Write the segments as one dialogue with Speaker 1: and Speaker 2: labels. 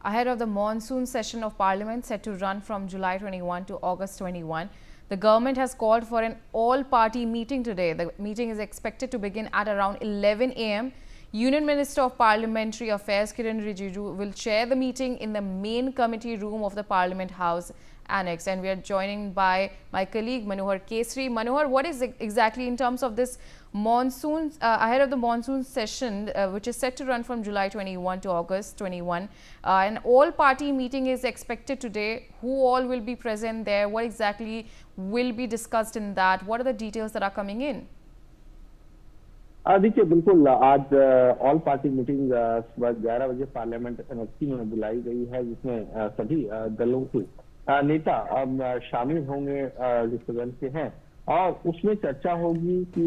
Speaker 1: ahead of the monsoon session of Parliament set to run from July 21 to August 21. The government has called for an all-party meeting today. The meeting is expected to begin at around 11 a.m. Union Minister of Parliamentary Affairs Kiren Rijiju will chair the meeting in the main committee room of the Parliament House Annex. And we are joined by my colleague Manohar Kesri. Manohar, what is exactly in terms of this monsoon, ahead of the monsoon session, which is set to run from July 21 to August 21. An all-party meeting is expected today. Who all will be present there? What exactly will be discussed in that? What are the details that are coming in?
Speaker 2: देखिए बिल्कुल आज all party meeting सुबह 11 बजे parliament annexe में बुलाई गई है, जिसमें सभी दलों के नेता शामिल होंगे जो सदन के हैं, और उसमें चर्चा होगी कि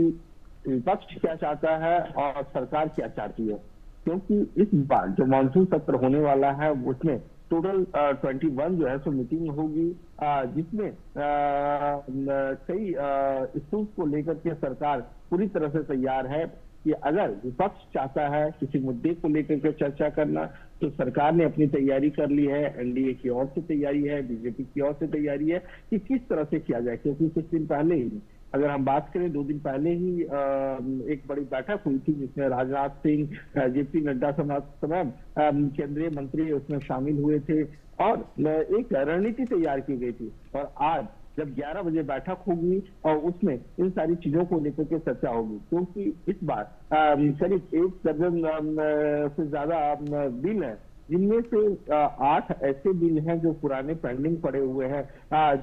Speaker 2: विपक्ष क्या चाहता है और सरकार क्या चाहती है। क्योंकि इस बार जो मानसून सत्र होने वाला है उसमें टोटल 21 जो है सो मीटिंग होगी, जिसमें कई इश्यूज को लेकर के सरकार पूरी तरह से तैयार है कि अगर विपक्ष चाहता है किसी मुद्दे को लेकर के चर्चा करना, तो सरकार ने अपनी तैयारी कर ली है। एनडीए की ओर से तैयारी है, बीजेपी की ओर से तैयारी है कि किस तरह से किया जाए। क्योंकि कुछ दिन पहले ही, अगर हम बात करें 2 दिन पहले ही एक बड़ी बैठक हुई थी, जिसमें राजनाथ सिंह, जेपी नड्डा समेत केंद्रीय मंत्री उसमें शामिल हुए थे और एक रणनीति तैयार की गई थी। और आज जब 11 बजे बैठक होगी और उसमें इन सारी चीजों को लेकर के चर्चा होगी, क्योंकि इस बार करीब 1 दर्जन से ज्यादा बिल है, जिनमें से 8 ऐसे बिल हैं जो पुराने पेंडिंग पड़े हुए हैं,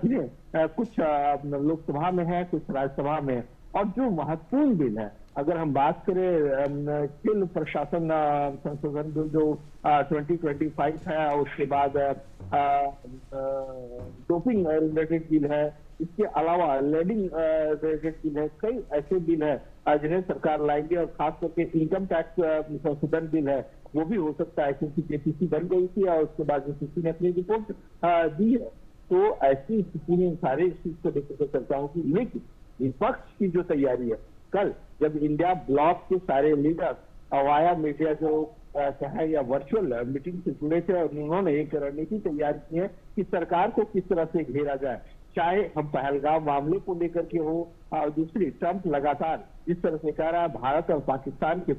Speaker 2: जिन्हें कुछ लोकसभा में है, कुछ राज्यसभा में है। और जो महत्वपूर्ण बिल है, अगर हम बात करें खेल प्रशासन संशोधन बिल जो 2025 है, उसके बाद डोपिंग रिलेटेड बिल है, इसके अलावा लेडिंग रिलेटेड बिल है, कई ऐसे बिल है जिन्हें सरकार लाएंगे। और खास करके इनकम टैक्स संशोधन बिल है, वो भी हो सकता है, क्योंकि जेपीसी बन गई थी और उसके बाद जेपीसी ने अपनी रिपोर्ट दी है। तो ऐसी स्थिति में सारे इस चीज को लेकर चर्चा होगी। लेकिन विपक्ष की जो तैयारी है, कल जब इंडिया ब्लॉक के सारे लीडर वाया मीडिया जो कहे या वर्चुअल मीटिंग से जुड़े थे, और उन्होंने एक रणनीति तैयार की है कि सरकार को किस तरह से घेरा जाए। चाहे हम पहलगाम मामले को लेकर के हो, और दूसरी ट्रंप लगातार इस तरह से कह रहा है भारत और पाकिस्तान के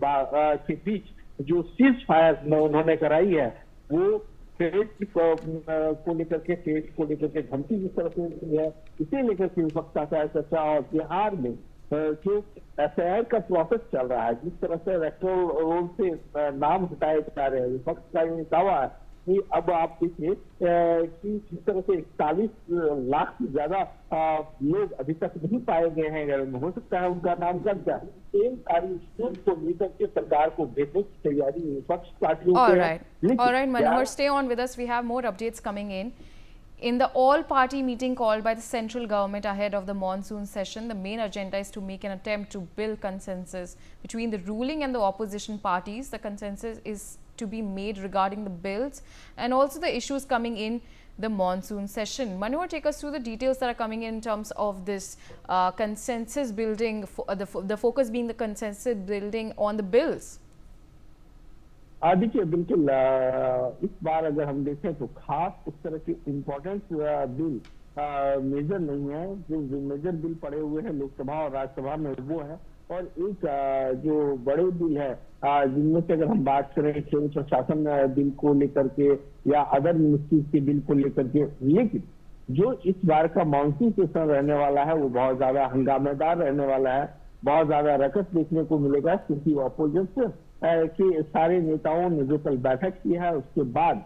Speaker 2: बीच जो सीज फायर उन्होंने कराई है, वो टेररिस्ट को लेकर के धमकी जिस तरह से है, इसे लेकर के विपक्ष आता है चर्चा। और बिहार में जो एफआईआर का प्रोसेस चल रहा है, जिस तरह से इलेक्टोरल रोल से नाम हटाए जा रहे हैं, विपक्ष का ये दावा है कि अब आप देखिए कि जिस तरह से 41 लाख से ज्यादा लोग अभी तक नहीं पाए गए हैं, हो सकता है उनका नाम कट जाए। इन सारी इश्यूज को लेकर के सरकार को भेजने की तैयारी विपक्ष पार्टियों
Speaker 1: की है। All right, Manohar, stay on with us. We have more updates coming in. In the all-party meeting called by the central government ahead of the monsoon session, the main agenda is to make an attempt to build consensus between the ruling and the opposition parties. The consensus is to be made regarding the bills and also the issues coming in the monsoon session. Manohar, take us through the details that are coming in terms of this consensus building, the focus being the consensus building on the bills.
Speaker 2: देखिए बिल्कुल इस बार अगर हम देखें तो खास उस तरह के इम्पोर्टेंट बिल मेजर नहीं है। जो मेजर बिल पड़े हुए हैं लोकसभा और राज्यसभा में वो है, और एक जो बड़े बिल है जिनमें से अगर हम बात करें खेल प्रशासन बिल को लेकर के या अदर मिनिस्ट्रीज के बिल को लेकर के। लेकिन जो इस बार का मानसून सेशन रहने वाला है वो बहुत ज्यादा हंगामेदार रहने वाला है, बहुत ज्यादा रकस देखने को मिलेगा, क्योंकि अपोजिशन के सारे नेताओं ने जो कल बैठक की है उसके बाद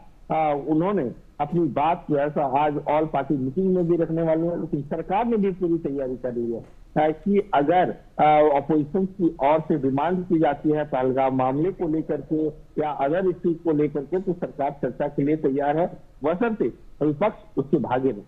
Speaker 2: उन्होंने अपनी बात जो है आज ऑल पार्टी मीटिंग में भी रखने वाले हैं। लेकिन सरकार ने भी पूरी तैयारी कर ली है कि अगर अपोजिशन की ओर से डिमांड की जाती है पहलगाम मामले को लेकर के या अदर इश्यूज को लेकर के, तो सरकार चर्चा के लिए तैयार है, बशर्ते विपक्ष उसके भागे में।